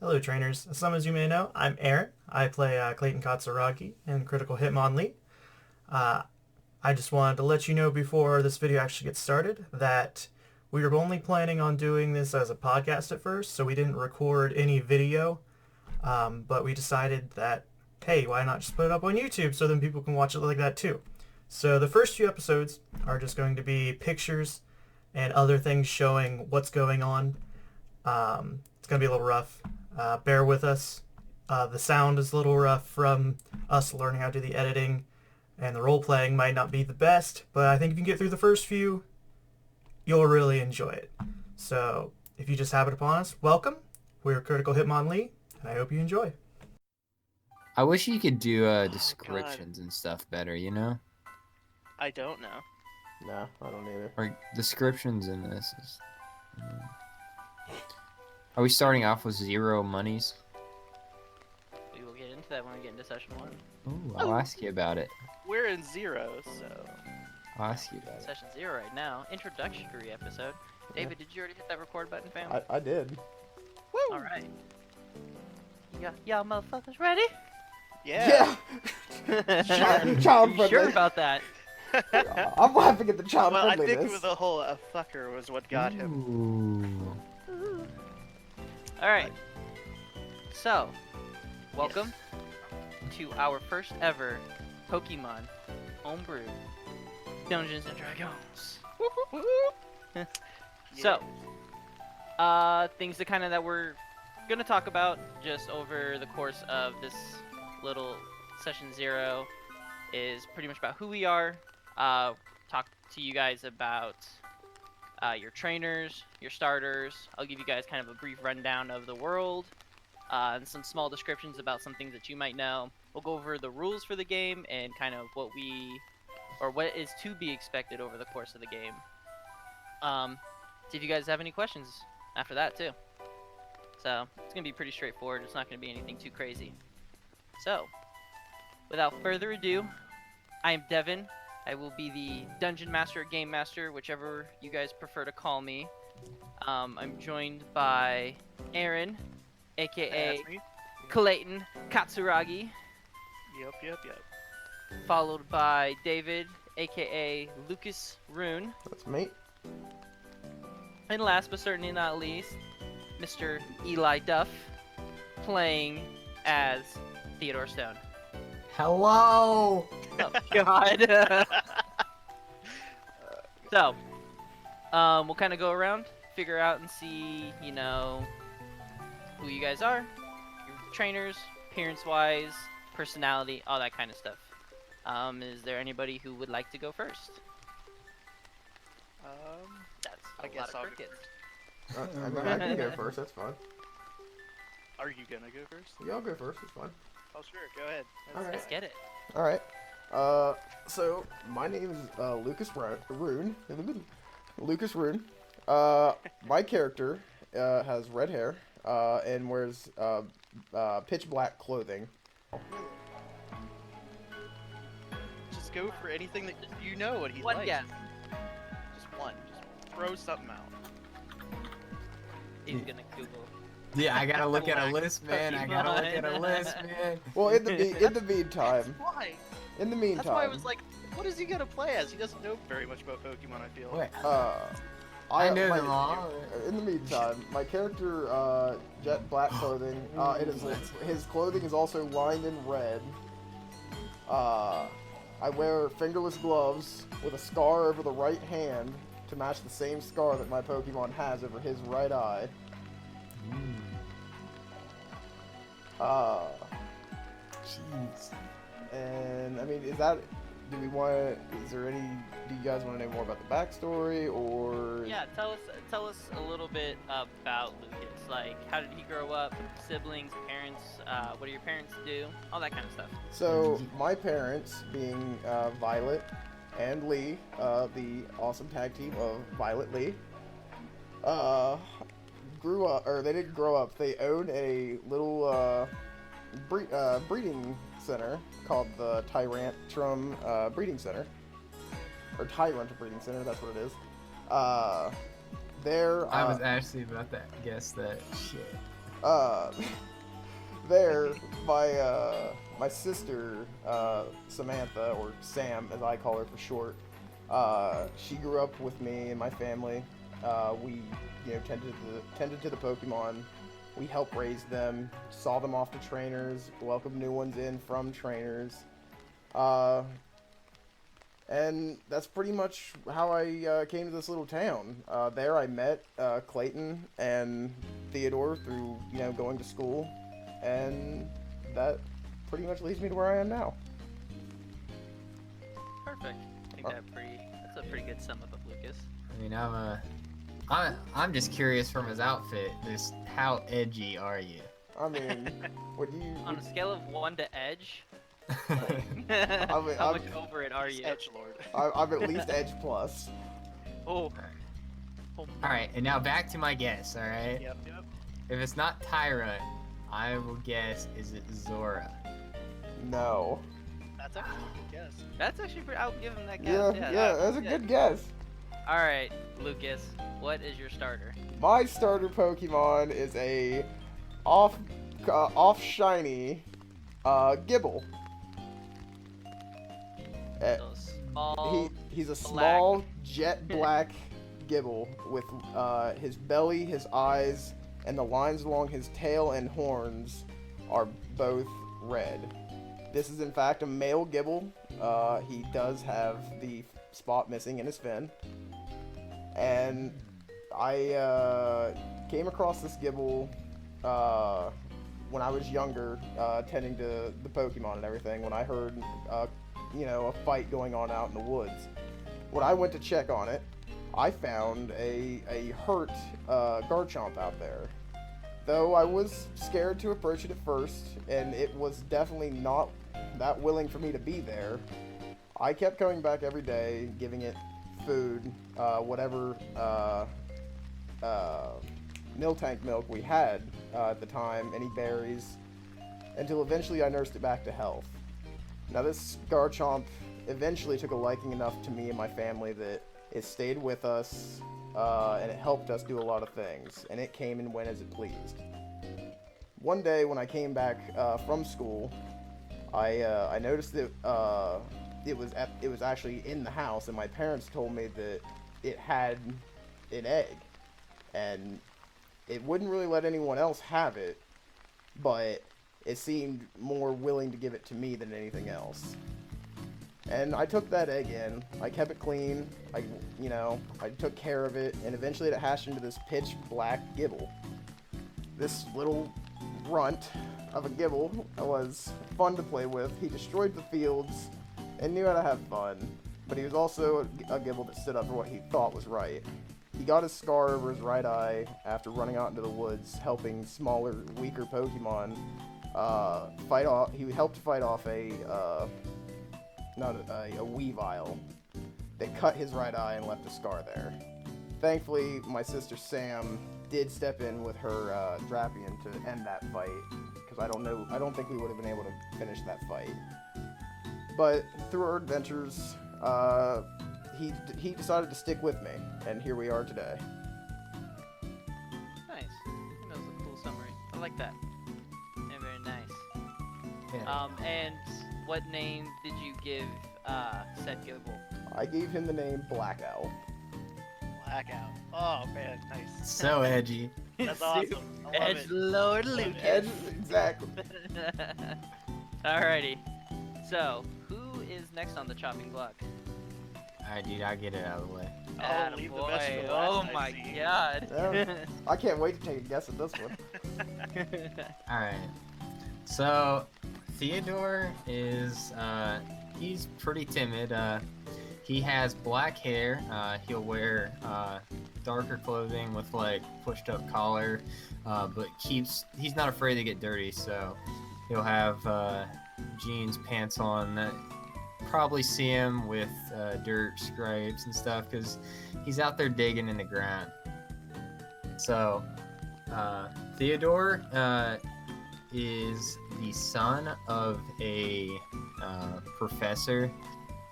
Hello, trainers. Some as you may know, I'm Aaron. I play Clayton Katsuragi in Critical Hitmonlee. Uh, I just wanted to let you know before this video actually gets started that we were only planning on doing this as a podcast at first, so we didn't record any video. But we decided that, hey, why not just put it up on YouTube so then people can watch it like that too. So the first few episodes are just going to be pictures and other things showing what's going on. It's going to be a little rough. Bear with us. The sound is a little rough from us learning how to do the editing, and the role playing might not be the best, but I think if you can get through the first few, you'll really enjoy it. So if you just have it upon us, welcome. We're Critical Hitmonlee, and I hope you enjoy. I wish you could do God. descriptions and stuff better, you know? I don't know. No, I don't either. Or descriptions in this is... Are we starting off with 0 monies? We will get into that when we get into session 1. Ooh, I'll ask you about it. We're in 0, so... I'll ask you about it. Session 0 right now. Introductory episode. David, did you already hit that record button, fam? I did. Woo! Alright. Y'all motherfuckers ready? Yeah! Child You friendly. sure about that? I'm laughing at the child Well, I friendliness. think the whole fucker was what got him. Ooh. Alright. So, welcome to our first ever Pokemon homebrew Dungeons and Dragons. So, things that we're gonna talk about just over the course of this little session 0 is pretty much about who we are. Talk to you guys about your trainers, your starters. I'll give you guys kind of a brief rundown of the world and some small descriptions about some things that you might know. We'll go over the rules for the game and kind of what is to be expected over the course of the game. See if you guys have any questions after that too. So it's gonna be pretty straightforward. It's not gonna be anything too crazy. So, without further ado, I am Devin. I will be the Dungeon Master or Game Master, whichever you guys prefer to call me. I'm joined by Aaron, aka That's me. Clayton Katsuragi, Yep. followed by David, aka Lucas Rune, That's me. and last but certainly not least, Mr. Eli Duff, playing as Theodore Stone. Hello! Oh, God. So, we'll kind of go around, figure out and see, who you guys are, your trainers, appearance-wise, personality, all that kind of stuff. Is there anybody who would like to go first? That's I a guess lot I'll of go crickets. I can go first. That's fine. Are you gonna go first? Y'all go first. It's fine. Oh, sure. Go ahead. Alright. Let's get it. All right. So my name is Lucas Rune. Lucas Rune. My character has red hair and wears pitch black clothing. Just go for anything that you know what he One likes. guess. Just one. Just throw something out. He's gonna Google. Yeah, I gotta look at a Black list, man. I gotta look at a Pokemon. list, man. Well, in the meantime, Why? in the That's why I meantime, was like, what is he gonna play as? He doesn't know very much about Pokemon, I feel. Wait, I know my- them all. In the meantime, my character jet black clothing. His clothing is also lined in red. I wear fingerless gloves with a scar over the right hand to match the same scar that my Pokemon has over his right eye. Jeez. And I mean, is do you guys want to know more about the backstory, or? Yeah, tell us a little bit about Lucas. Like, how did he grow up? Siblings, parents, what do your parents do? All that kind of stuff. So, my parents, being Violet and Lee, the awesome tag team of Violet Lee, grew up, or they didn't grow up, they own a little breeding center called the Tyrantrum Breeding Center. Or Tyrant Breeding Center, that's what it is. There, I was actually about to guess that shit. uh, there, my sister, Samantha, or Sam as I call her for short, she grew up with me and my family. We, tended to the Pokemon. We helped raise them, saw them off to trainers, welcomed new ones in from trainers. And that's pretty much how I came to this little town. There I met Clayton and Theodore through, going to school. And that pretty much leads me to where I am now. Perfect. I think that's a pretty good sum up of Lucas. I mean, I'm just curious from his outfit. Just how edgy are you? I mean, On a scale of 1 to edge, mean, how much I'm- over it are you? Edge Lord. I'm at least Edge plus. Oh. All right, and now back to my guess. All right. Yep. If it's not Tyra, I will guess is it Zora? No. That's actually a good guess. That's actually pretty. I'll give him that guess. Yeah, that's a good guess. All right, Lucas, what is your starter? My starter Pokemon is a off shiny Gibble. So small. He's a small jet black Gibble with his belly, his eyes, and the lines along his tail and horns are both red. This is in fact a male Gibble. He does have the spot missing in his fin. And I came across this Gibble when I was younger, tending to the Pokemon and everything, when I heard a fight going on out in the woods. When I went to check on it, I found a hurt Garchomp out there. Though I was scared to approach it at first, and it was definitely not that willing for me to be there, I kept coming back every day, giving it food, whatever Miltank milk we had at the time, any berries, until eventually I nursed it back to health. Now this Garchomp eventually took a liking enough to me and my family that it stayed with us, and it helped us do a lot of things, and it came and went as it pleased. One day when I came back from school, I noticed that it was actually in the house, and my parents told me that it had an egg, and it wouldn't really let anyone else have it, but it seemed more willing to give it to me than anything else. And I took that egg in, I kept it clean, I took care of it, and eventually it hatched into this pitch black Gibble. This little runt of a Gibble was fun to play with. He destroyed the fields and knew how to have fun, but he was also a Gibble that stood up for what he thought was right. He got his scar over his right eye after running out into the woods, helping smaller, weaker Pokemon fight off. He helped fight off a Weavile that cut his right eye and left a scar there. Thankfully, my sister Sam did step in with her Drapion to end that fight, because I don't think we would have been able to finish that fight. But through our adventures, he decided to stick with me, and here we are today. Nice. That was a cool summary. I like that. Yeah, very nice. Yeah. And what name did you give said Gibble? I gave him the name Black Owl. Blackout. Oh man, nice. So edgy. That's awesome. I love Edge it. Lord Lucas. Edge, exactly. Alrighty. So, who is next on the chopping block? Alright, dude, I'll get it out of the way. Oh, leave the best for Attaboy. last, Oh I my see. god. Yeah. I can't wait to take a guess at this one. Alright. So, Theodore is, he's pretty timid. He has black hair. He'll wear darker clothing with like pushed up collar, but he's not afraid to get dirty. So he'll have jeans, pants on. That probably see him with dirt scrapes and stuff because he's out there digging in the ground. So Theodore is the son of a professor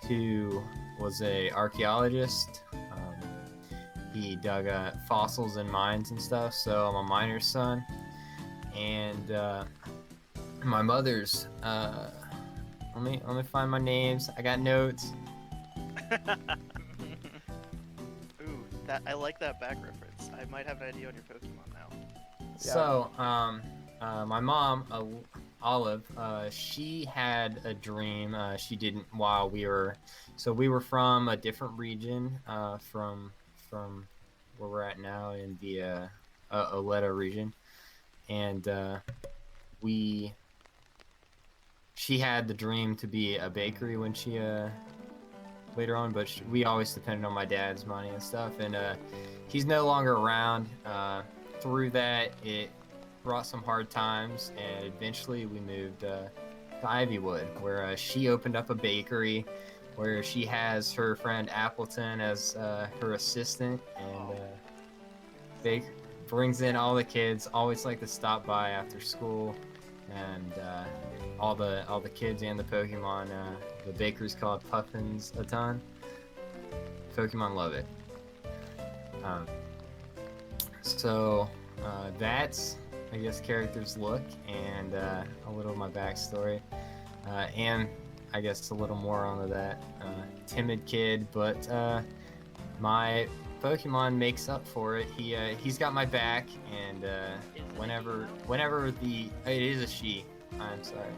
who was a archaeologist. He dug fossils in mines and stuff, so I'm a miner's son. and my mother's. Let me find my names. I got notes. Ooh, I like that back reference. I might have an idea on your Pokemon now. So, my mom, Olive, she had a dream. She didn't while we were. So we were from a different region, from where we're at now in the Oleta region, and she had the dream to be a bakery when she later on, but we always depended on my dad's money and stuff, and he's no longer around. Through that, it brought some hard times, and eventually we moved to Ivywood, where she opened up a bakery, where she has her friend Appleton as her assistant, and brings in all the kids. Always like to stop by after school, and all the kids and the Pokemon. The bakery's called Puffins a ton. Pokemon love it. So that's, I guess, character's look and a little of my backstory, and I guess a little more onto that. Timid kid, but my Pokemon makes up for it. He's got my back, and whenever it is a she. I'm sorry.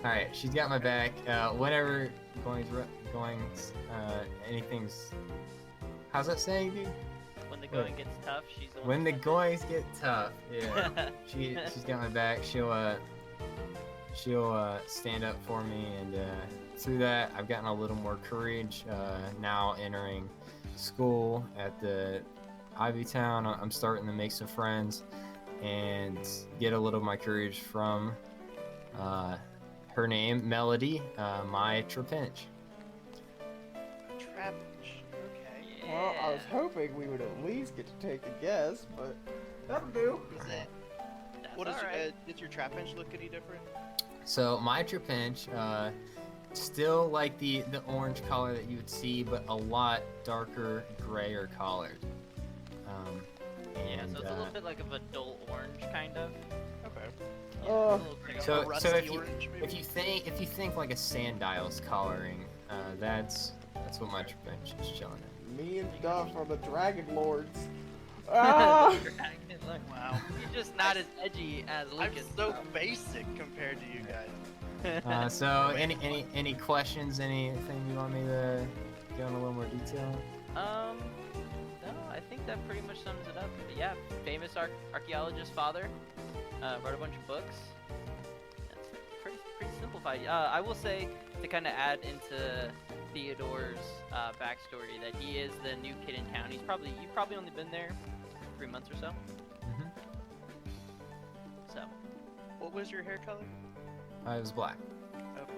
All right, she's got my back. Whenever anything's. How's that saying, dude? When the going gets tough, she's the one. When the goings get tough, yeah, she's got my back. She'll stand up for me, and through that, I've gotten a little more courage. Now entering school at the Ivy Town, I'm starting to make some friends and get a little of my courage from her name, Melody, my Trapinch. Trapinch. Okay. Well, I was hoping we would at least get to take a guess, but that'll do. Is it? That's What is alright. did your Trapinch look any different? So my Trapinch, still like the orange color that you would see, but a lot darker grayer colored. Yeah, so it's a little bit like of a dull orange, kind of. Okay. Yeah, a little gray. So rusty if orange, maybe? you think like a Sandil's coloring, that's what my Trapinch is showing it. Me and Duff are the Dragon Lords. Ah! Wow. He's just not as edgy as I'm Lucas. so basic compared to you guys. So any questions? Anything you want me to go in a little more detail? No, I think that pretty much sums it up. But yeah, famous archaeologist father, wrote a bunch of books. That's pretty simplified. I will say, to kind of add into Theodore's backstory, that he is the new kid in town. You've probably only been there 3 months or so. Mm-hmm. So. What was your hair color? It was black. Okay.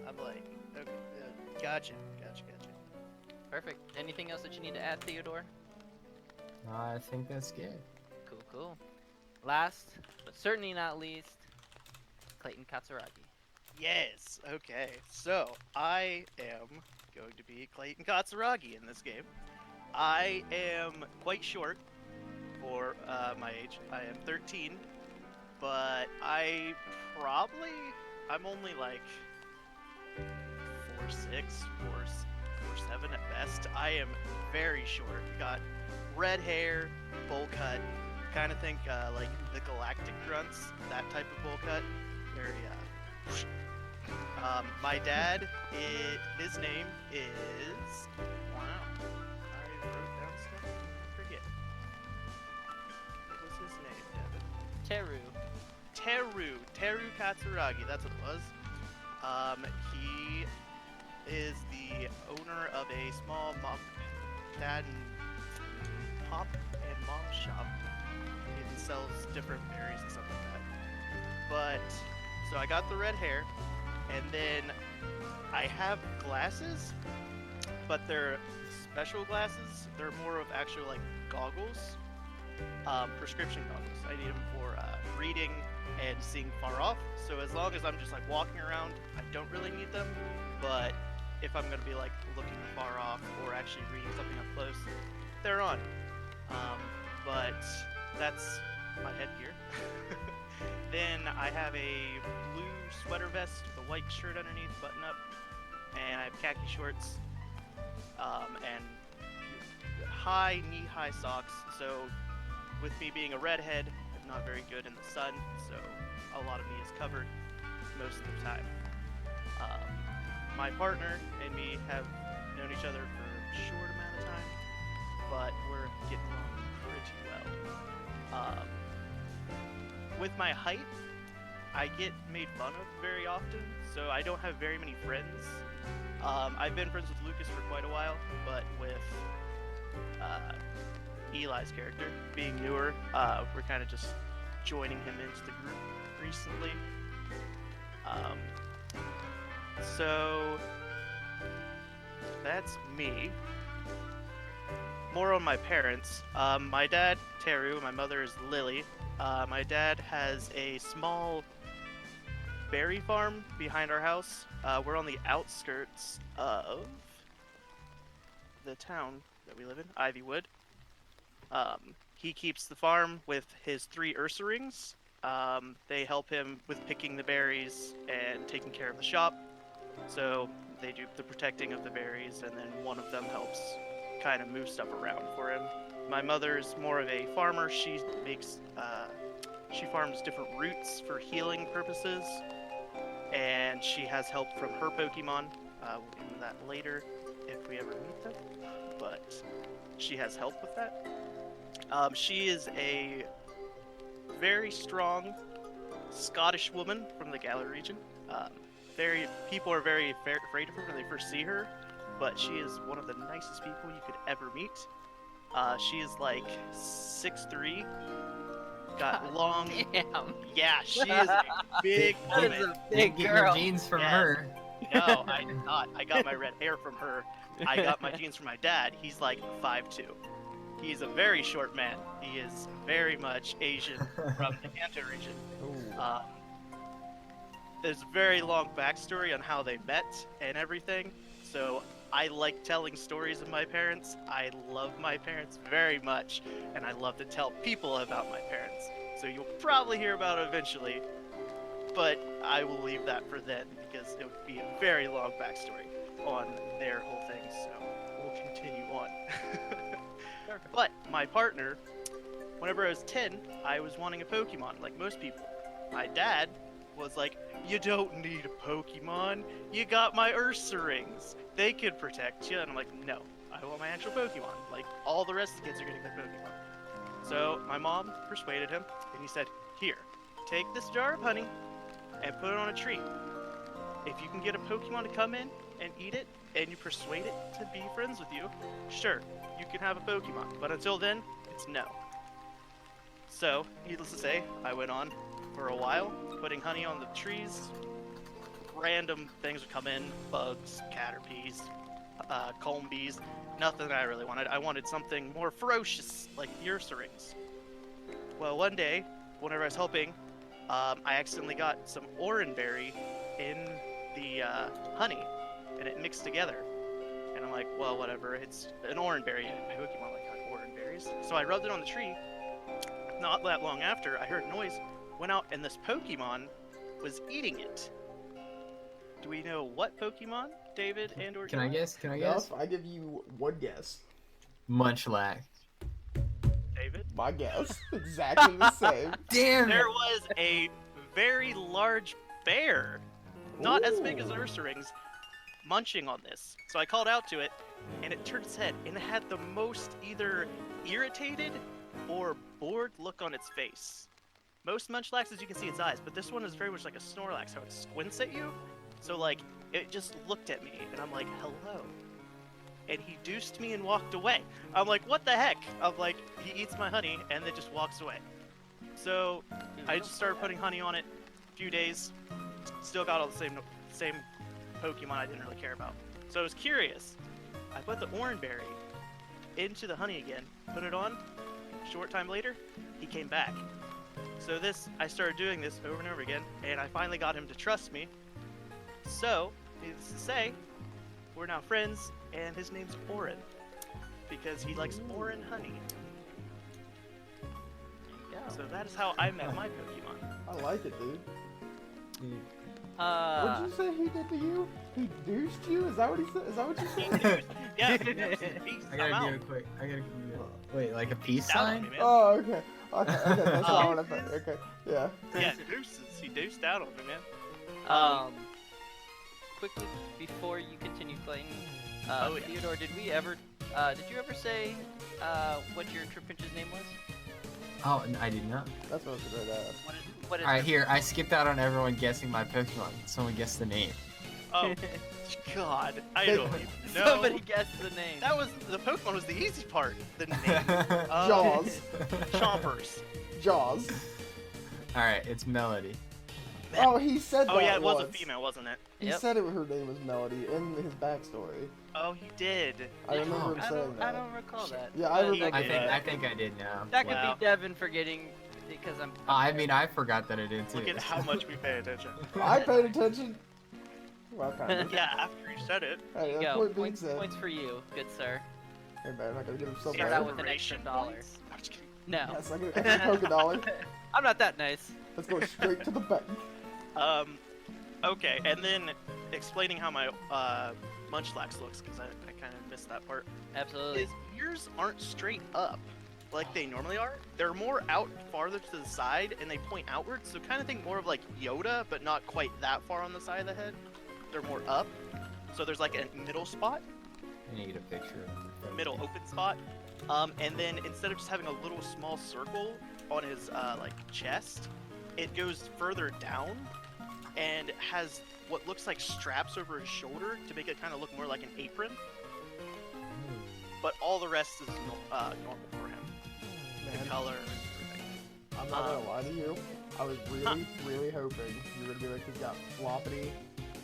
I'm like, okay, gotcha. Perfect. Anything else that you need to add, Theodore? I think that's good. Cool. Last, but certainly not least, Clayton Katsuragi. Yes. Okay. So I am going to be Clayton Katsuragi in this game. I am quite short for my age. I am 13, but I'm only like 4'6", 4'7" at best. I am very short. Got red hair, bowl cut. Kind of think like the Galactic Grunts, that type of bowl cut. Very my dad, his name is. Wow. I wrote down stuff. I forget. What was his name, Devin? Teru Katsuragi. That's what it was. He is the owner of a small dad and pop and mom shop. He sells different berries and stuff like that. But so I got the red hair, and then I have glasses, but they're special glasses. They're more of actual like goggles, prescription goggles. I need them for reading and seeing far off. So as long as I'm just like walking around, I don't really need them. But if I'm gonna be like looking far off or actually reading something up close, they're on. But that's my headgear. Then I have a blue sweater vest with a white shirt underneath, button up, and I have khaki shorts, and high knee-high socks. So with me being a redhead, I'm not very good in the sun, so a lot of me is covered most of the time. My partner and me have known each other for a short amount of time, but we're getting along pretty well. With my height, I get made fun of very often, so I don't have very many friends. I've been friends with Lucas for quite a while, but with Eli's character being newer, we're kind of just joining him into the group recently. So that's me. More on my parents. My dad, Teru, my mother is Lily. My dad has a small berry farm behind our house. We're on the outskirts of the town that we live in, Ivywood. He keeps the farm with his 3 Ursa-rings. They help him with picking the berries and taking care of the shop. So they do the protecting of the berries, and then one of them helps kind of move stuff around for him. My mother's more of a farmer. She makes, she farms different roots for healing purposes, and she has help from her Pokemon. We'll get into that later if we ever meet them, but she has help with that. She is a very strong Scottish woman from the Galar region. People are very afraid of her when they first see her, but she is one of the nicest people you could ever meet. She is like 6'3", got long. Damn. Yeah, she is a big woman. That is a big Get girl. your genes from Yes. her. No, I did not. I got my red hair from her. I got my genes from my dad. He's like 5'2". He's a very short man. He is very much Asian from the Kanto region. There's a very long backstory on how they met and everything. So I like telling stories of my parents. I love my parents very much, and I love to tell people about my parents. So you'll probably hear about it eventually, but I will leave that for then because it would be a very long backstory on their whole thing. So we'll continue on. But my partner, whenever I was 10, I was wanting a Pokemon, like most people. My dad was like, "You don't need a Pokemon. You got my Ursa-rings. They could protect you." And I'm like, "No, I want my actual Pokemon. Like all the rest of the kids are getting their Pokemon." So my mom persuaded him, and he said, "Here, take this jar of honey and put it on a tree. If you can get a Pokemon to come in and eat it, and you persuade it to be friends with you, sure, you can have a Pokemon. But until then, it's no." So, needless to say, I went on for a while, putting honey on the trees. Random things would come in, bugs, caterpies, comb bees, nothing that I really wanted. I wanted something more ferocious, like the Ursa-rings. Well, one day, whenever I was helping, I accidentally got some oranberry in the honey, and it mixed together. And I'm like, well, whatever, it's an oranberry, and Pokemon like oranberries. So I rubbed it on the tree. Not that long after, I heard a noise, went out, and this Pokemon was eating it. Do we know what Pokemon, David and or Can I Eli? guess? Can I guess? Duff, I give you one guess. Munchlax. David? My guess. Exactly the same. Damn There it! was a very large bear, not as big as Ooh. Ursa-rings, munching on this. So I called out to it, and it turned its head, and it had the most either irritated or bored look on its face. Most Munchlaxes, you can see its eyes, but this one is very much like a Snorlax, how it squints at you. So, like, it just looked at me, and I'm like, hello. And he deuced me and walked away. I'm like, what the heck? I'm like, he eats my honey, and then just walks away. So, I just started putting honey on it, a few days, still got all the same Pokemon I didn't really care about. So I was curious. I put the oranberry into the honey again, put it on, short time later, he came back. So I started doing this over and over again, and I finally got him to trust me. So, needless to say, we're now friends, and his name's Orin, because he likes Orin honey. So that is how I met my Pokemon. I like it, dude. Uh, What'd you say he did to you? He douched you? Is that what he said? Is that what you said? Yeah, I gotta do a quick. Wait, like a peace sign? Man. Oh, okay. Okay, that's not what I thought. Okay, yeah. Yeah, deuces. He deuced out on me, man. Quickly before you continue, Clayton, Oh, yeah. Theodore, did you ever say what your Trapinch's name was? Oh, I did not. That's what I was gonna ask. What is Alright, here, I skipped out on everyone guessing my Pokemon. Someone guess the name. Oh, God. I don't even know. Somebody guessed the name. The Pokemon was the easy part. The name. Jaws. Chompers. Jaws. Alright, it's Melody. Oh, he said that Oh, yeah, it was a once. female, wasn't it? He Yep. said her name was Melody in his backstory. Oh, he did. I remember him saying that. I don't recall that. Yeah, I But remember I think I did now. That could Wow. be Devin forgetting because I'm. I mean, I forgot that I did too. Look at how much we pay attention. I paid attention. Well, kind of. Yeah, after you said it. Hey, There you that go. point being Points, said. points for you, good sir. Hey man, I gotta give him Start something. out with an extra Inspiration dollar. points? I'm just kidding. No, Yes, I'm gonna poke a dollar. I'm not that nice. Let's go straight to the bank. Okay, and then explaining how my Munchlax looks, because I kind of missed that part. Absolutely. His ears aren't straight up like they normally are. They're more out farther to the side, and they point outwards, so kind of think more of like Yoda, but not quite that far on the side of the head. They're more up, so there's like a middle spot, I need to get a picture of it. middle open spot. And then instead of just having a little small circle on his like chest, it goes further down and has what looks like straps over his shoulder to make it kind of look more like an apron. But all the rest is normal for him. The Man, color and everything. I'm not gonna lie to you. I was really hoping you were gonna be like, he's got floppy,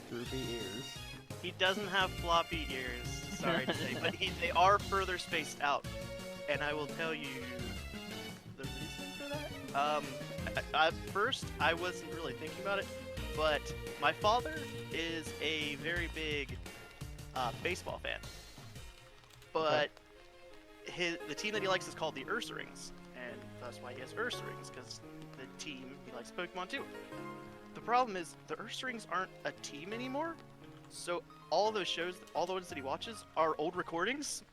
droopy ears. He doesn't have floppy ears, sorry to say, but they are further spaced out. And I will tell you the reason for that. At first, I wasn't really thinking about it, but my father is a very big baseball fan. But the team that he likes is called the Ursaring, and that's why he has Ursaring, because the team he likes Pokemon too. The problem is the Ursaring aren't a team anymore, so all those shows, all the ones that he watches, are old recordings.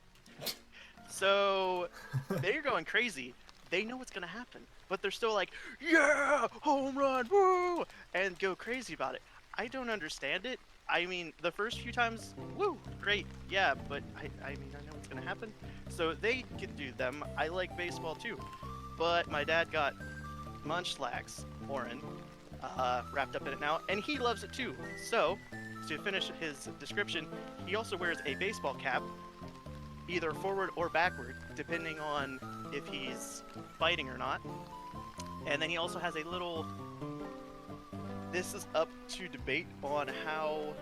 So they're going crazy. They know what's gonna happen, but they're still like, yeah, home run, woo, and go crazy about it. I don't understand it. I mean, the first few times, woo, great, yeah, but I mean, I know what's gonna happen. So they can do them. I like baseball too, but my dad got Munchlax, Orin, wrapped up in it now, and he loves it too. So, to finish his description, he also wears a baseball cap, either forward or backward, depending on if he's fighting or not. And then he also has a little... This is up to debate on how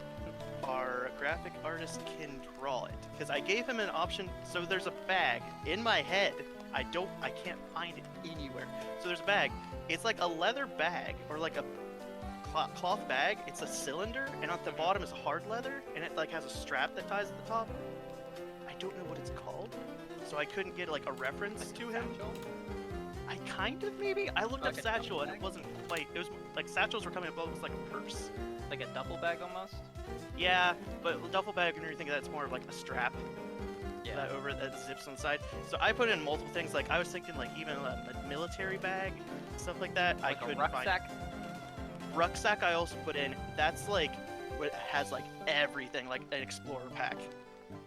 our graphic artist can draw it. Because I gave him an option, so there's a bag in my head. I can't find it anywhere. So there's a bag. It's like a leather bag, or like a cloth bag. It's a cylinder, and at the bottom is hard leather, and it like has a strap that ties at the top. I don't know what it's called, so I couldn't get like a reference to him. I kind of maybe. I looked up Like a satchel duffel and it wasn't quite. It was like satchels were coming up, but it was like a purse. Like a duffel bag almost. Yeah, but the duffel bag, when you think that's more of like a strap Yeah. that over that zips on the side. So I put in multiple things. Like I was thinking like even a military bag, stuff like that. Like I couldn't a rucksack. find. Rucksack I also put in. That's like what has like everything, like an explorer pack,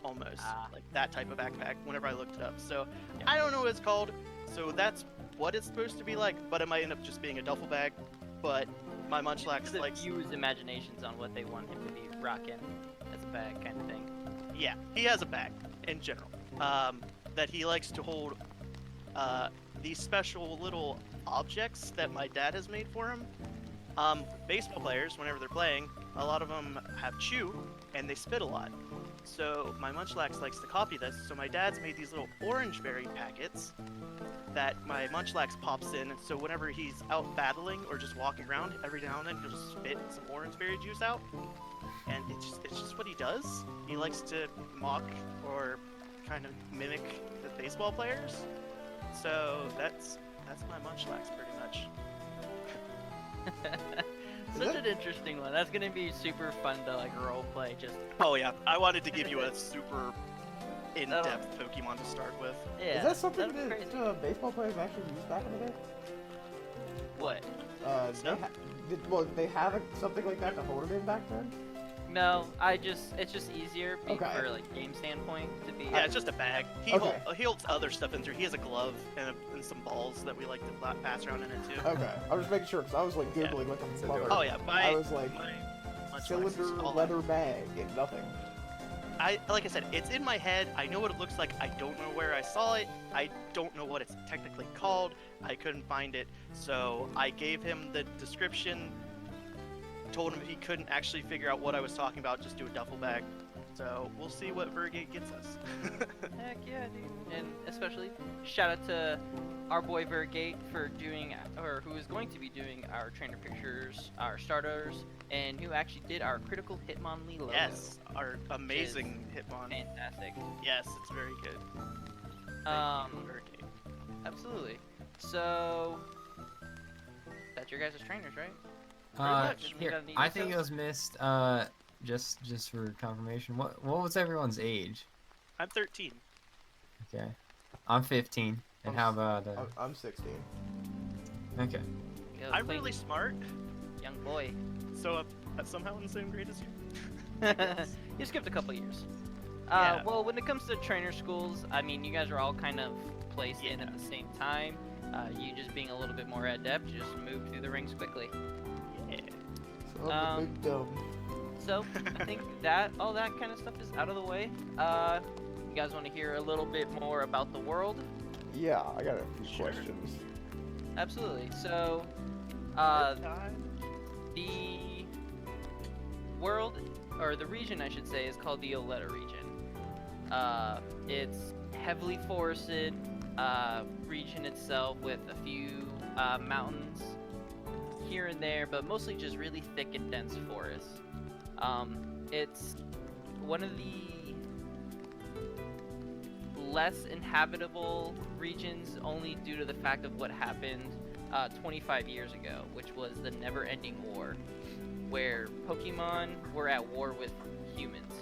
almost like that type of backpack. Whenever I looked it up, so I don't know what it's called. So that's what it's supposed to be like, but it might end up just being a duffel bag. But my Munchlax The likes. viewers' imaginations on what they want him to be rocking as a bag kind of thing. Yeah, he has a bag in general that he likes to hold these special little objects that my dad has made for him. Baseball players, whenever they're playing, a lot of them have chew and they spit a lot. So my Munchlax likes to copy this. So my dad's made these little orange berry packets that my Munchlax pops in. So whenever he's out battling or just walking around, every now and then he'll just spit some orange berry juice out. And it's just what he does. He likes to mock or kind of mimic the baseball players. So that's That's my Munchlax, pretty much. Such an interesting one. That's gonna be super fun to like role play. Just Oh yeah, I wanted to give you a super in-depth Pokemon to start with. yeah. Is that something that'd be that crazy. baseball players actually used back in the day? What? Snow? They have something like that to hold it in back then? No, it's just easier Okay. for like game standpoint to be. Yeah, it's just a bag. He, Okay. he holds other stuff in through. He has a glove and some balls that we like to pass around in it too. Okay, I was just making sure because I was like Yeah. googling like a So mother. Oh yeah, I was like my Munchlax cylinder is all- leather bag and nothing. Like I said, it's in my head. I know what it looks like. I don't know where I saw it. I don't know what it's technically called. I couldn't find it. So I gave him the description, told him if he couldn't actually figure out what I was talking about, just do a duffel bag. So we'll see what Vergate gets us. Heck yeah, dude. And especially shout out to our boy Vergate for doing, or who is going to be doing our trainer pictures, our starters, and who actually did our critical Hitmonlee logo. Yes, our amazing Hitmon. Fantastic. Yes, it's very good. Thank you, Vergate. Absolutely. So that's your guys' trainers, right? much. Here, Need I think it details? was missed. Just for confirmation, what was everyone's age? I'm 13. Okay, I'm 15. And how about I'm 16. Okay. Go I'm Clayton, really smart, young boy. so I'm somehow in the same grade as you. You skipped a couple years. Yeah. Well, when it comes to trainer schools, I mean, you guys are all kind of placed in Yeah. at the same time. You just being a little bit more adept, you just move through the ranks quickly. Yeah. So I'm the big dumb. So I think all that kind of stuff is out of the way. You guys want to hear a little bit more about the world? Yeah, I got a few Sure. questions. Absolutely. So, Time. the world, or the region I should say, is called the Oleta region. It's heavily forested region itself with a few mountains here and there, but mostly just really thick and dense forests. It's one of the less inhabitable regions only due to the fact of what happened 25 years ago, which was the never-ending war, where Pokemon were at war with humans.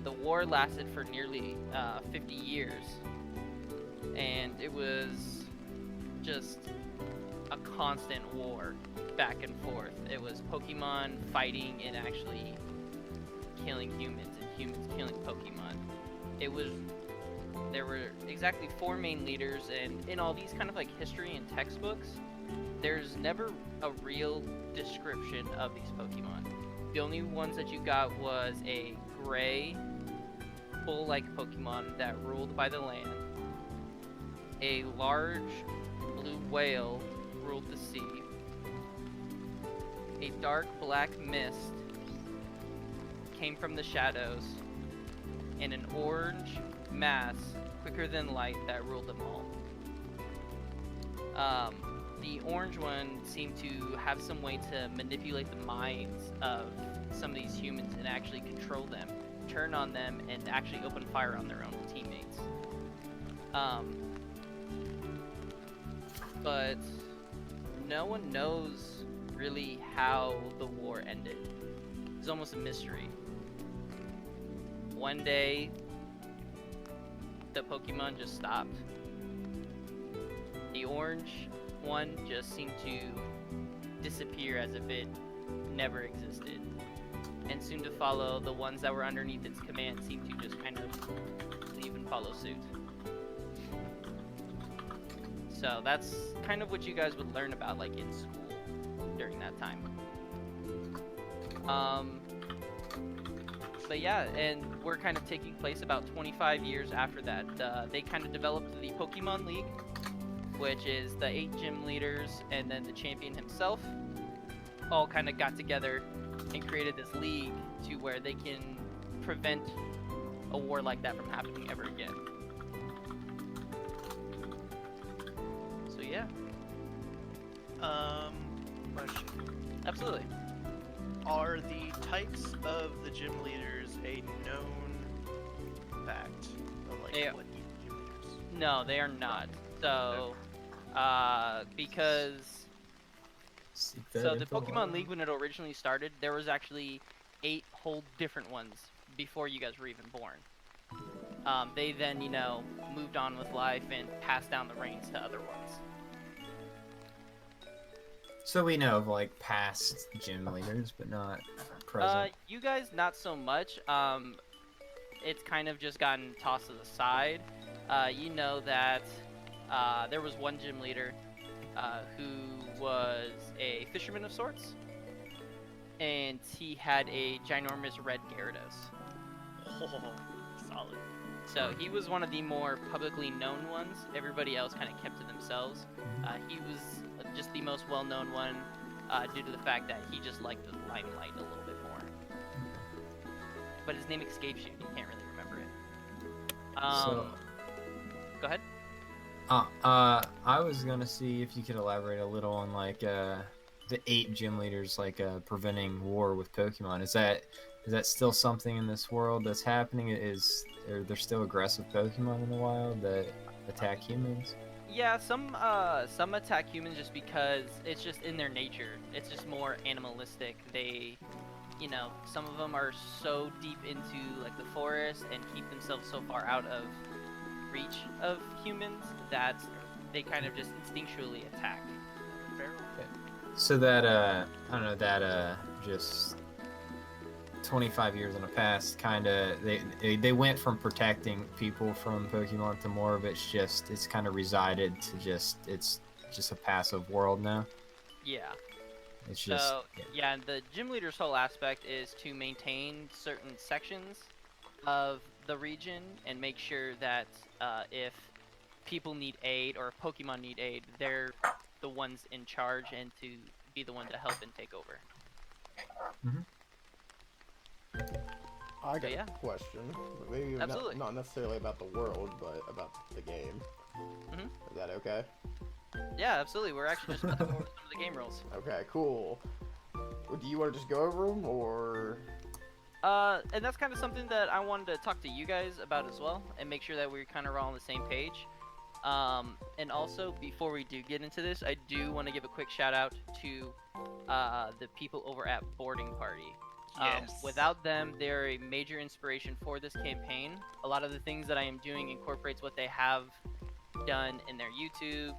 The war lasted for nearly 50 years, and it was just a constant war back and forth. It was Pokemon fighting and actually killing humans, and humans killing Pokemon. There were exactly 4 main leaders, and in all these kind of like history and textbooks, there's never a real description of these Pokemon. The only ones that you got was a gray, bull-like Pokemon that ruled by the land, a large blue whale ruled the sea, a dark black mist came from the shadows, and an orange mass quicker than light that ruled them all. The orange one seemed to have some way to manipulate the minds of some of these humans and actually control them, turn on them, and actually open fire on their own teammates. But no one knows really how the war ended. It's almost a mystery. One day, the Pokemon just stopped. The orange one just seemed to disappear as if it never existed. And soon to follow, the ones that were underneath its command seemed to just kind of leave and follow suit. So that's kind of what you guys would learn about like in school during that time. But yeah, and we're kind of taking place about 25 years after that. They kind of developed the Pokemon League, which is the 8 gym leaders and then the champion himself all kind of got together and created this league to where they can prevent a war like that from happening ever again. So yeah, Question. absolutely. Are the types of the gym leaders a known fact? Of, like, They are- what each gym leaders? No, they are not. So Because so the Pokemon League, when it originally started, there was actually 8 whole different ones before you guys were even born. They then, you know, moved on with life and passed down the reins to other ones. So we know of like past gym leaders, but not present. You guys not so much. It's kind of just gotten tossed to the side. You know that there was one gym leader who was a fisherman of sorts, and he had a ginormous red Gyarados. Oh, solid. So he was one of the more publicly known ones. Everybody else kind of kept to themselves. He was just the most well-known one due to the fact that he just liked the limelight a little bit more. But his name escapes you. You can't really remember it. Go ahead. I was gonna see if you could elaborate a little on like the 8 gym leaders like preventing war with Pokemon. Is that still something in this world that's happening? Are there still aggressive Pokemon in the wild that attack humans? Yeah, some attack humans just because it's just in their nature. It's just more animalistic. They, you know, some of them are so deep into like the forest and keep themselves so far out of reach of humans that they kind of just instinctually attack. Okay. So that I don't know, that just 25 years in the past, kind of they went from protecting people from Pokemon to more of it's kind of resided to it's just a passive world now. Yeah. It's just so yeah, and the gym leader's whole aspect is to maintain certain sections of the region and make sure that if people need aid or if Pokemon need aid, they're the ones in charge and to be the one to help and take over. Mm-hmm. I got yeah. a question, but maybe not necessarily about the world, but about the game. Mm-hmm. Is that okay? Yeah, absolutely. We're actually just looking over some of the game rules. Okay, cool. Well, do you want to just go over them, or? And that's kind of something that I wanted to talk to you guys about as well, and make sure that we're kind of all on the same page. And also, before we do get into this, I do want to give a quick shout out to the people over at Boarding Party. Yes. Without them, they're a major inspiration for this campaign. A lot of the things that I am doing incorporates what they have done in their YouTube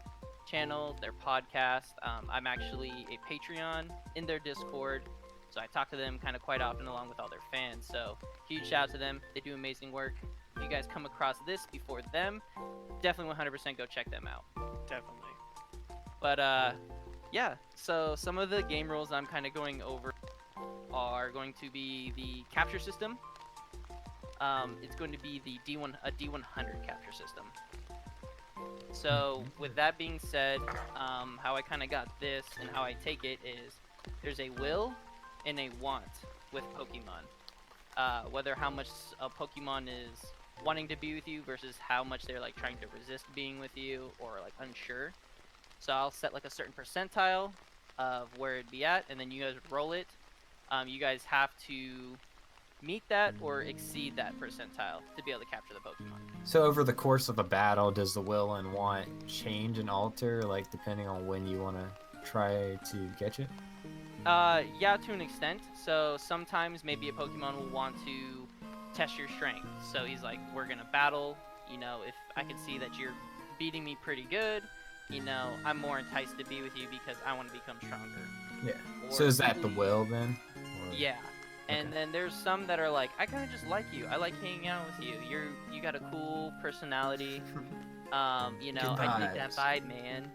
channel, their podcast. I'm actually a Patreon in their Discord, so I talk to them kind of quite often along with all their fans. So huge shout out to them. They do amazing work. If you guys come across this before them, definitely 100% go check them out. Definitely. But yeah, so some of the game rules I'm kind of going over are going to be the capture system. It's going to be the a D100 capture system. So with that being said, how I kind of got this and how I take it is there's a will and a want with Pokemon. Whether how much a Pokemon is wanting to be with you versus how much they're like trying to resist being with you or like unsure. So I'll set like a certain percentile of where it'd be at, and then you guys would roll it. You guys have to meet that or exceed that percentile to be able to capture the Pokemon. So over the course of a battle, does the will and want change and alter, like depending on when you want to try to catch it? Yeah, to an extent. So sometimes maybe a Pokemon will want to test your strength. So he's like, we're gonna battle. You know, if I can see that you're beating me pretty good, you know, I'm more enticed to be with you because I want to become stronger. Yeah. Or so is that the will then? Or... Yeah. And then there's some that are like, I kind of just like you. I like hanging out with you. You got a cool personality. You know, I dig that vibe, man.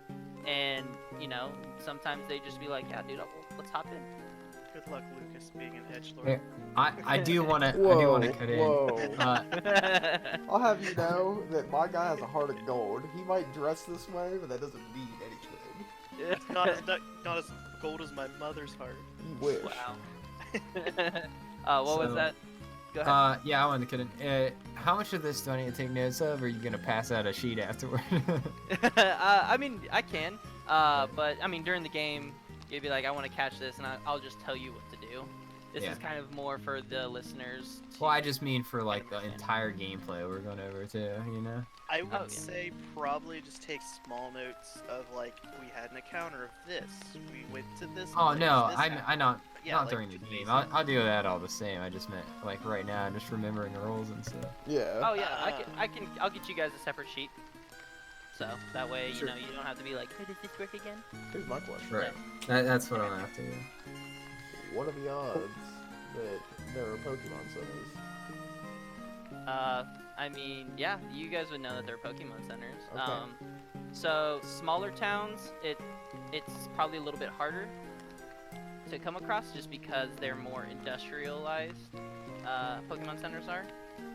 And you know, sometimes they just be like, yeah, dude, let's hop in. Good luck, Lucas, being an edgelord. Yeah. I do want to. Whoa, I do want to cut in. I'll have you know that my guy has a heart of gold. He might dress this way, but that doesn't mean anything. It's not as gold as my mother's heart. You wish. Wow. What was that? Go ahead. Yeah, I wanted to cut in. How much of this do I need to take notes of, or are you gonna pass out a sheet afterward? I mean, I can. But I mean, during the game, you'd be like, I want to catch this, and I'll just tell you what to do. This Yeah. is kind of more for the listeners. Well, I just mean for like the understand. entire gameplay we're going over too, you know? I would Oh, yeah. say probably just take small notes of like we had an encounter of this. We went to this. Oh place, no, this I'm happened. not Yeah, not like, during the just game. basic. I'll do that all the same. I just meant like right now, I'm just remembering the rules and stuff. Yeah. Oh yeah, I'll get you guys a separate sheet. So that way, Sure. you know, you don't have to be like, hey, does this work again? Here's my question. Right. That's what I'm after. Yeah. What are the odds that there are Pokemon centers? I mean, yeah, you guys would know that they're Pokemon centers. Okay. So smaller towns, it's probably a little bit harder to come across just because they're more industrialized. Pokemon centers are.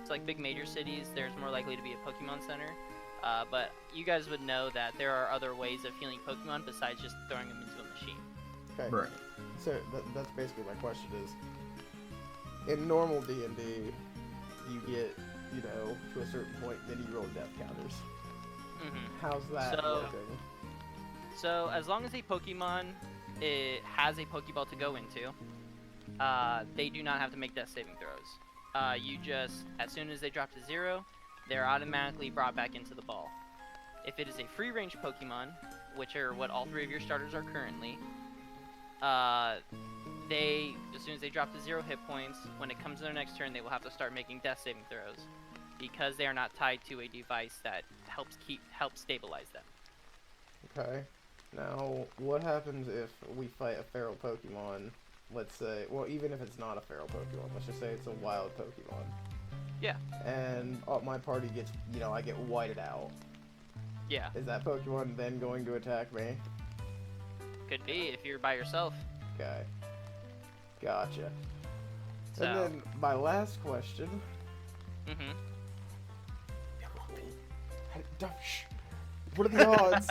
It's like big major cities. There's more likely to be a Pokemon center. But you guys would know that there are other ways of healing Pokemon besides just throwing them into a machine. Okay. Right. So that's basically my question is, in normal D&D, you get, you know, to a certain point, then you roll death counters. Mm-hmm. How's that So- working? So as long as a Pokemon has a Pokeball to go into, they do not have to make death saving throws. You just, as soon as they drop to 0, they're automatically brought back into the ball. If it is a free range Pokemon, which are what all 3 of your starters are currently, they, as soon as they drop to 0 hit points, when it comes to their next turn, they will have to start making death saving throws because they are not tied to a device that helps stabilize them. Okay. Now, what happens if we fight a feral Pokemon? Let's say, well, even if it's not a feral Pokemon, let's just say it's a wild Pokemon. Yeah. And my party gets, you know, I get whited out. Yeah, Is that Pokemon then going to attack me? could be if you're by yourself. Okay. Gotcha. So, And then my last question. mm-hmm. Shh. What are the odds?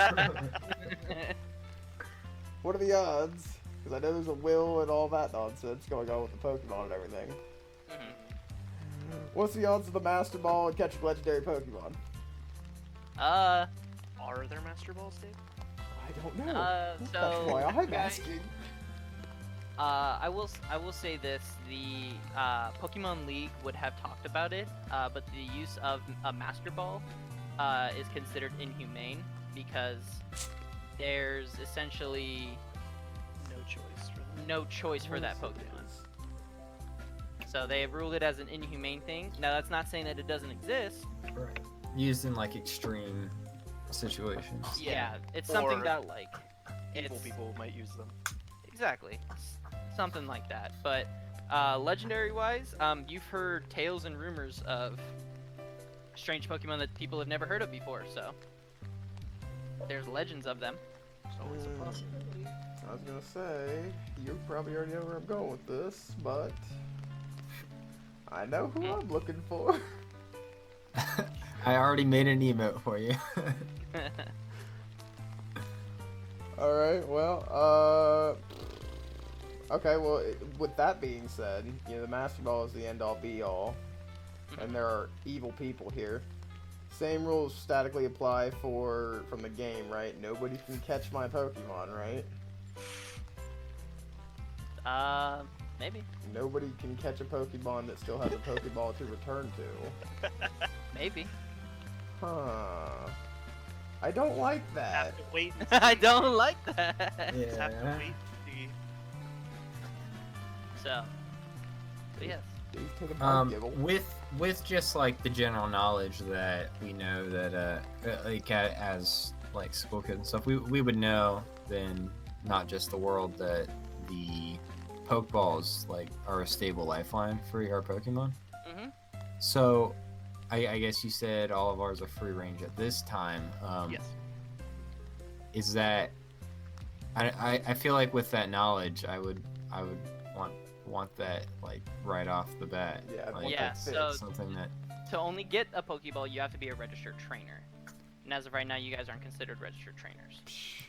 What are the odds? Because I know there's a will and all that nonsense going on with the Pokemon and everything. Mm-hmm. What's the odds of the Master Ball and catching legendary Pokemon? Uh, Are there Master Balls, Dave? I don't know. so That's why I'm guys- asking. I will say this: the Pokemon League would have talked about it, but the use of a Master Ball is considered inhumane because there's essentially No choice for them. no choice for that Pokemon. So they have ruled it as an inhumane thing. Now that's not saying that it doesn't exist. Right. Used in like extreme situations. Yeah, it's something Or that like Evil it's people might use them. exactly something like that. But legendary wise, you've heard tales and rumors of strange Pokemon that people have never heard of before. So there's legends of them. It's always a possibility. I was gonna say, you probably already know where I'm going with this, but I know who I'm looking for. I already made an emote for you. Alright, well, okay, well, with that being said, you know, the Master Ball is the end-all be-all, and there are evil people here. Same rules statically apply from the game, right? Nobody can catch my Pokemon, right? Maybe, Nobody can catch a Pokemon that still has a Pokeball to return to. maybe. Huh. I don't like that. Have to wait and see. I don't like that. Just have to Yeah. wait and see. So, but yes. Dude, take a bite, Gibble. With just like the general knowledge that we know that like as like school kids and stuff, we would know then not just the world that the Pokeballs like are a stable lifeline for our Pokemon. Mhm. So, I guess you said all of ours are free range at this time. Yes. Is that? I feel like with that knowledge, I would want that like right off the bat. Yeah, I'd like, want Yeah, that so- fixed. something that. To only get a Pokeball, you have to be a registered trainer. And as of right now, you guys aren't considered registered trainers.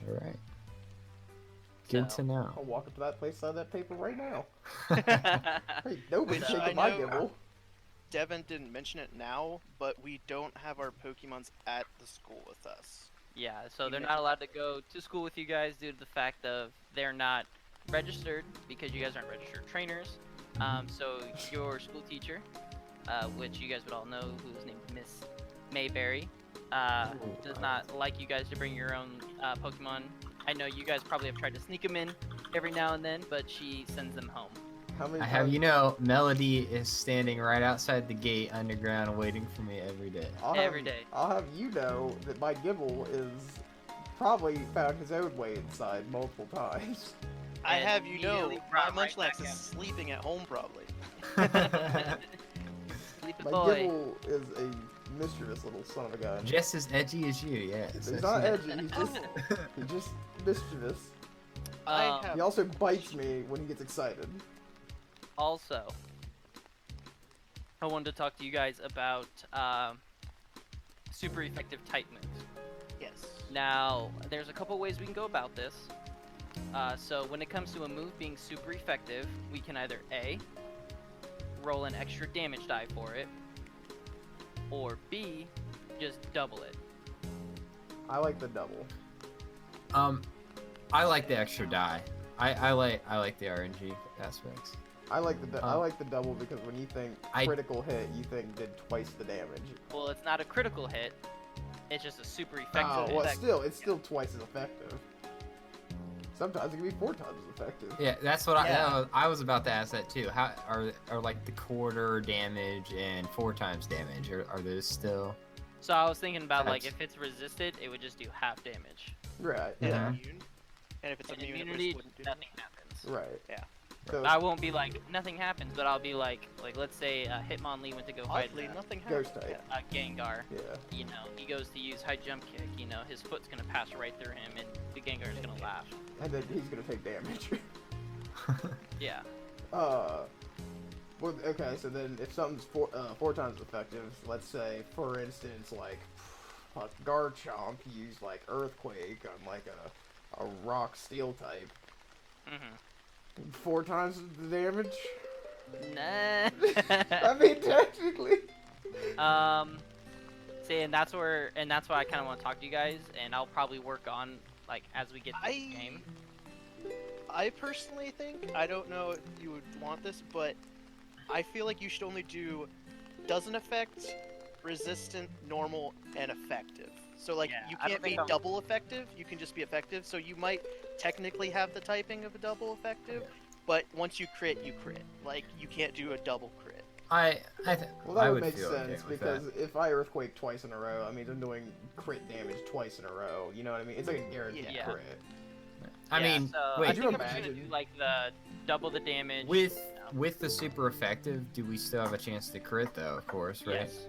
All right. Good So- to know. I'll walk up to that place, sign that paper right now. yeah, Hey, nobody's Which taking I my know- Gibble. Devin didn't mention it now, but we don't have our Pokemons at the school with us. so they're not allowed to go to school with you guys due to the fact of they're not registered because you guys aren't registered trainers. So your school teacher, which you guys would all know, who's named Miss Mayberry, does not like you guys to bring your own Pokemon. I know you guys probably have tried to sneak them in every now and then, but she sends them home. How many I have, times- you know, Melody is standing right outside the gate underground waiting for me every day. Every day. I'll have you know that my Gibble is probably found his own way inside multiple times. I And have you know, immediately my brought right Munchlax back is out. sleeping at home probably. Sleepy My boy. Gibble is a mischievous little son of a gun. Just as edgy as you, yeah. He's not edgy, he's just mischievous. I Um, have He also bites me when he gets excited. Also, I wanted to talk to you guys about super effective type moves. yes. Now, there's a couple ways we can go about this. So when it comes to a move being super effective, we can either A, roll an extra damage die for it, or B, just double it. I like the double. I like the extra die. I like the RNG aspects. I like the double because when you think I- critical hit, you think did twice the damage. Well, it's not a critical hit, it's just a super Oh, effective well, effect. it's still twice as effective. Sometimes it can be 4 times as effective. Yeah, that's what Yeah. I was about to ask that too. How are like the quarter damage and 4 times damage? Are those still? So I was thinking about like That's- if it's resisted, it would just do half damage. Right. And Yeah. immune. And if it's And immune, immunity, it wouldn't do nothing happens. Right. Yeah. So I won't be like nothing happens, but I'll be like let's say Hitmonlee went to go fight Oddly, nothing Ghost happens. type. Gengar. yeah. You know, he goes to use high jump kick. You know, his foot's gonna pass right through him, and the Gengar's gonna laugh. And then he's gonna take damage. Yeah. Well, okay, so then if something's 4 times effective, let's say, for instance, like a Garchomp used like Earthquake on like a rock steel type, Mhm. 4 times the damage. Nah. I mean, technically. See, and that's why I kind of want to talk to you guys, and I'll probably work on like as we get to the game. I personally think, I don't know if you would want this, but I feel like you should only do doesn't affect, resistant, normal, and effective. So like Yeah, you I don't can't be think I'm- double effective, you can just be effective. So you might technically have the typing of a double effective, but once you crit, you crit. Like you can't do a double crit. Well, Well, that I would make feel okay sense with because that. if I Earthquake twice in a row, I mean, I'm doing crit damage twice in a row. You know what I mean? It's like a guaranteed Yeah. crit. I Yeah, mean, so I wait, Could you think I'm just gonna do imagine? like the double the damage with the super effective, do we still have a chance to crit though? Of course, right? Yes.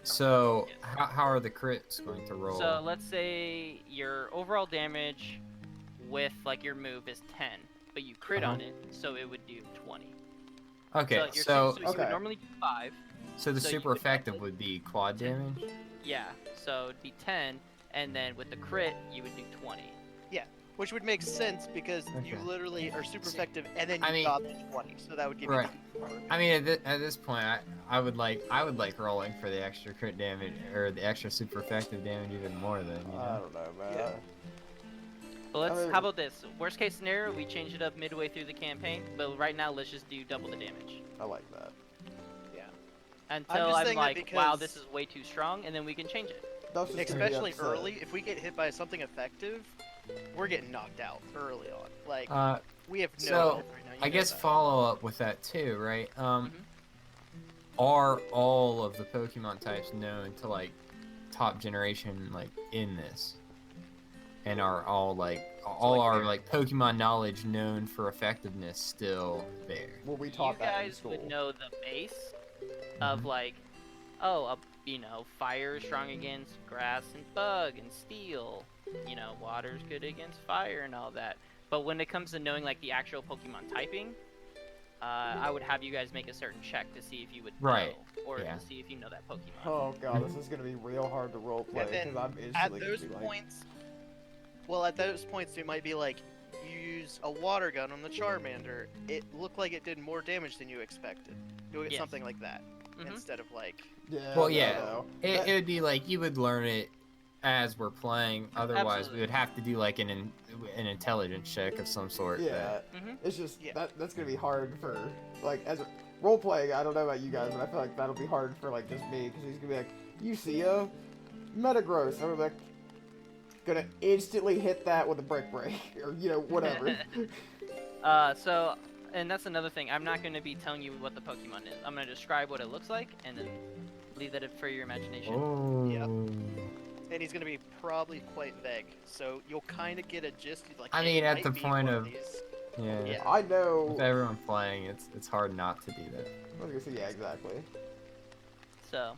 So Yes. how are the crits going to roll? So let's say your overall damage with like your move is 10, but you crit on it, so it would do 20. Okay, so, so you would Okay. normally do 5. the so you super would effective roughly- would be quad damage. Yeah, so it'd be 10, and then with the crit, you would do 20. Which would make sense because you Okay. literally are super effective and then you I mean- got the 20, so that would give Right. you the I mean, at this point, I would like rolling for the extra crit damage or the extra super effective damage even more than you I know. don't know, man. Yeah. But let's. I mean- How about this? Worst case scenario, we change it up midway through the campaign. But right now, let's just do double the damage I like that. until just I'm saying that like, wow, because- this is way too strong, and then we can change it. That's just gonna be Especially upset. early, if we get hit by something effective, we're getting knocked out early on. Like we have no so, health right now. you I know guess that. follow up with that too, right? Mhm. Are all of the Pokemon types known to like top generation like in this? And are all like all like our where? like Pokemon knowledge known for effectiveness still there? Well, we You taught that in guys school. would know the base of like, oh, fire is strong against grass and bug and steel. You know, water's good against fire and all that. But when it comes to knowing like the actual Pokemon typing, I would have you guys make a certain check to see if you would Right, know, or yeah. to see if you know that Pokemon. Oh god, this is gonna be real hard to roleplay And then because I'm at instantly gonna those be like, points, at those points, it might be like you use a water gun on the Charmander. It looked like it did more damage than you expected. Do it Yes. something like that Mhm. instead of like. yeah. Well, no, yeah. no. It would be like you would learn it as we're playing. Otherwise, Absolutely. we would have to do like an intelligence check of some sort. Yeah, Mhm. it's just Yeah. that's gonna be hard for like as a role playing. I don't know about you guys, but I feel like that'll be hard for like just me because he's gonna be like, you see a Metagross, I'm like gonna instantly hit that with a break or whatever. So, and that's another thing. I'm not going to be telling you what the Pokemon is. I'm going to describe what it looks like, and then leave that for your imagination. Oh. Yep. And he's gonna be probably quite vague, so you'll kind of get a gist. Like, I hey, mean, it at might the be point one of- these. Yeah. Yeah. I know. With everyone playing, it's hard not to do that. I was gonna say yeah, exactly. So,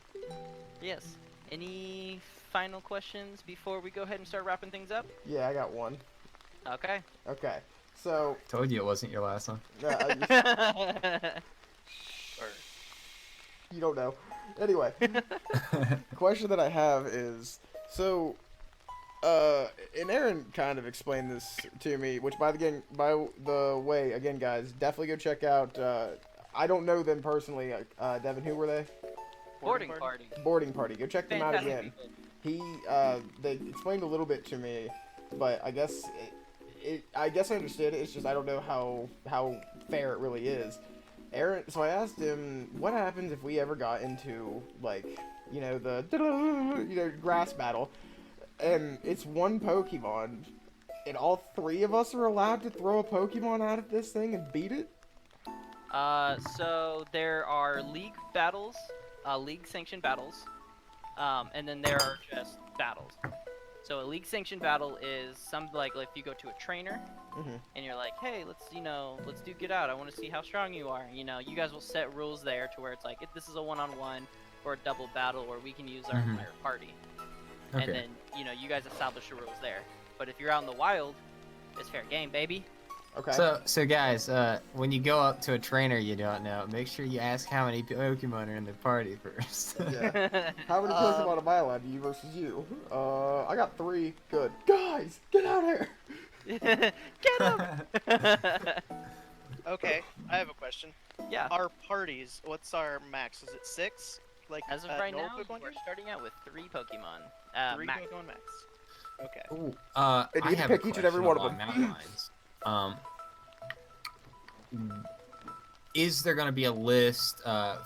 yes. Any final questions before we go ahead and start wrapping things up? Yeah, I got one. Okay. Okay, so Told you it wasn't your last one. you don't know. Anyway, question that I have is so. And Aaron kind of explained this to me, which by the way, again, guys, definitely go check out. I don't know them personally. Devin, who were they? Boarding party. Boarding Party. Go check them out Fantastic again. people. They explained a little bit to me, but I guess I guess I understood it. It's just I don't know how fair it really is. Aaron, so I asked him, what happens if we ever got into like the grass battle? And it's one Pokemon, and all three of us are allowed to throw a Pokemon out at this thing and beat it? So there are league battles, league sanctioned battles, and then there are just battles. So a league sanctioned battle is like if you go to a trainer, and you're like, hey, let's do get out. I want to see how strong you are. You guys will set rules there to where it's like, if this is a one-on-one or a double battle where we can use our entire party. Okay. And then, you guys establish the rules there. But if you're out in the wild, it's fair game, baby. Okay. So guys, when you go up to a trainer you don't know, make sure you ask how many Pokemon are in the party first. Yeah. How many Pokemon am I allowed to use versus you? I got 3. Good. Guys, get out here! Get him! Okay, I have a question. Yeah. Our parties, what's our max? Is it 6? Like As of at right normal now, Pokemon we're games? starting out with 3 Pokemon. 3 max. Pokemon max. Okay. Ooh, And you I get to have pick a each and every question one of along them. that lines. Is there going to be a list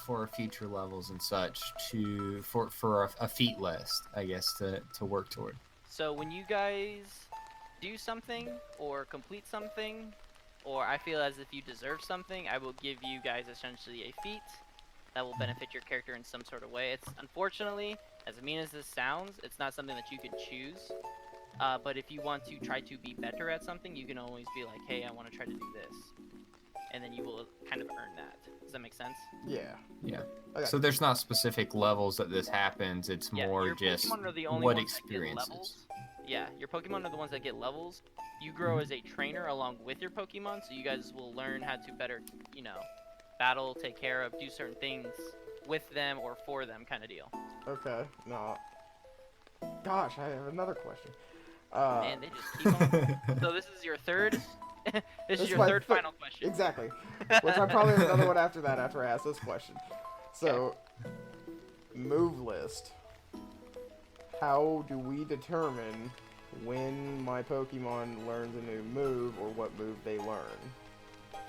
for future levels and such for a feat list, I guess, to work toward? So when you guys do something or complete something, or I feel as if you deserve something, I will give you guys essentially a feat that will benefit your character in some sort of way. It's unfortunately, as mean as this sounds, it's not something that you can choose. But if you want to try to be better at something, you can always be like, hey, I want to try to do this. And then you will kind of earn that. Does that make sense? Yeah. Yeah. Okay. So there's not specific levels that this happens. It's Yeah, more your just Pokemon are the only what ones that get experiences. levels. Yeah, your Pokemon are the ones that get levels. You grow as a trainer along with your Pokemon, so you guys will learn how to better, battle, take care of, do certain things with them or for them kind of deal. Okay. No. Gosh, I have another question. And they just keep on. So this is your third. This is your my third final question. Exactly. Which I probably have another one after that after I ask this question. So, move list. How do we determine when my Pokemon learns a new move or what move they learn?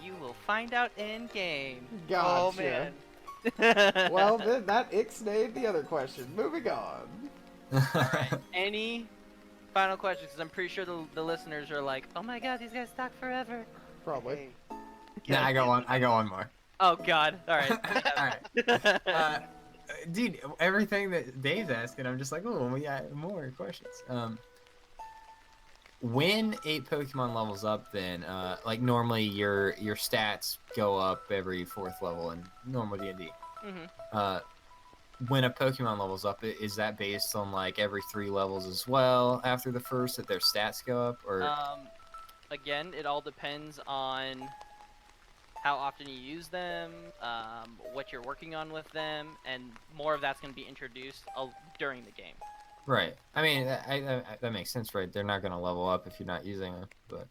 You will find out in game. Gotcha. Oh man. Well, then that ixnayed the other question. Moving on. Alright. Any final questions? Because I'm pretty sure the listeners are like, oh my god, these guys talk forever. Probably. Hey, Nah, I got one. I got one more. Oh god. Alright. Alright. Dude, everything that Dave's asking, I'm just like, oh, we got more questions. When 8 Pokemon levels up, then like normally your stats go up every 4th level in normal D&D. When a Pokemon levels up, is that based on like every 3 levels as well after the first that their stats go up, or? Again, it all depends on how often you use them, what you're working on with them, and more of that's going to be introduced during the game. Right. I mean, that makes sense, right? They're not going to level up if you're not using them, but.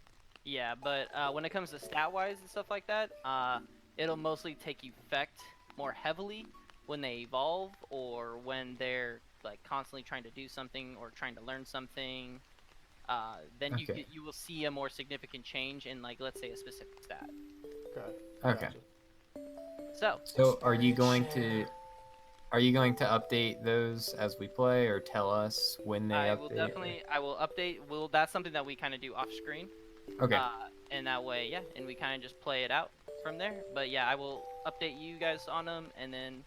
Yeah, but when it comes to stat-wise and stuff like that, it'll mostly take effect more heavily when they evolve or when they're like constantly trying to do something or trying to learn something, then Okay. you will see a more significant change in, like, let's say a specific stat. Okay. Okay. Gotcha. So Are you going to update those as we play, or tell us when they I will update? definitely I will update. That's something that we kind of do off screen. Okay. And that way, yeah, and we kind of just play it out from there. But yeah, I will update you guys on them, and then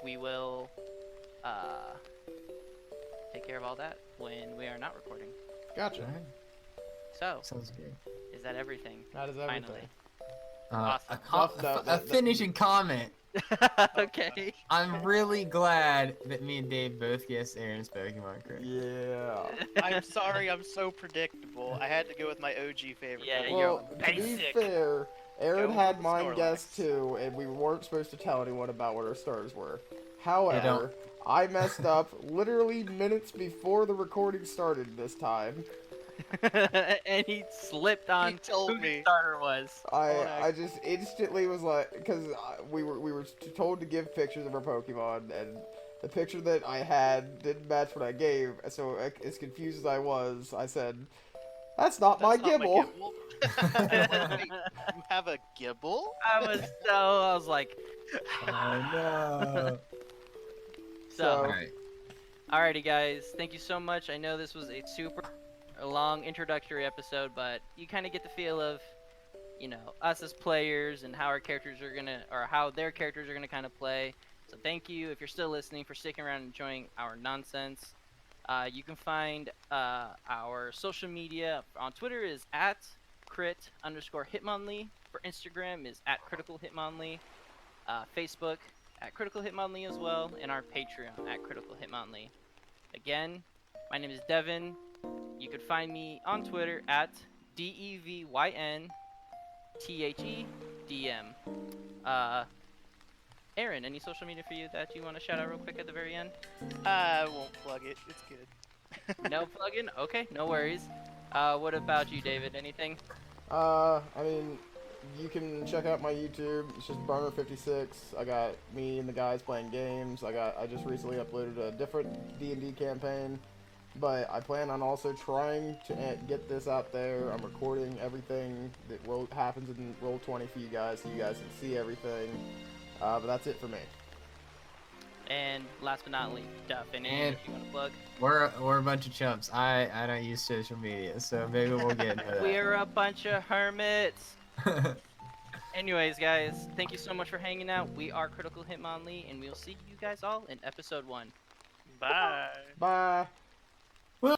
we will take care of all that when we are not recording. Gotcha. All right. So, Sounds good. is that everything? That is everything. Finally. A, Awesome. a finishing comment. Okay. I'm really glad that me and Dave both guessed Aaron's Pokemon correct. Yeah. I'm sorry, I'm so predictable. I had to go with my OG favorite. Yeah, Pokemon. you're Well, to be basic. fair, Aaron Go had with mine Snorlax. guessed too, and we weren't supposed to tell anyone about what our stars were. However, don't- I messed up literally minutes before the recording started this time. And he slipped on He told who me. the starter was. I just instantly was like, because we were told to give pictures of our Pokemon, and the picture that I had didn't match what I gave. So as confused as I was, I said, "That's not my That's not Gibble." Like, wait, you have a Gibble? I was like, Oh no. so. Alright. Alrighty, guys. Thank you so much. I know this was a super long introductory episode, but you kind of get the feel of, you know, us as players and how our characters are gonna, or how their characters are gonna kind of play. So thank you, if you're still listening, for sticking around and enjoying our nonsense. You can find our social media on Twitter is at crit_hitmonlee. For Instagram is at criticalhitmonlee. Facebook at criticalhitmonlee as well, and our Patreon at criticalhitmonlee. Again, my name is Devin. You could find me on Twitter at DEVYNTHEDM. Aaron, any social media for you that you want to shout out real quick at the very end? I won't plug it. It's good. No plugin? Okay, no worries. What about you, David? Anything? I mean, you can check out my YouTube. It's just Burner56. I got me and the guys playing games. I just recently uploaded a different D&D campaign, but I plan on also trying to get this out there. I'm recording everything that happens in Roll20 for you guys, so you guys can see everything. But that's it for me. And last but not least, Duff. Anything that you want to plug? We're a bunch of chumps. I don't use social media, so maybe we'll get into that. We're a bunch of hermits. Anyways, guys, thank you so much for hanging out. We are Critical Hitmonlee, and we'll see you guys all in episode 1. Bye. Bye.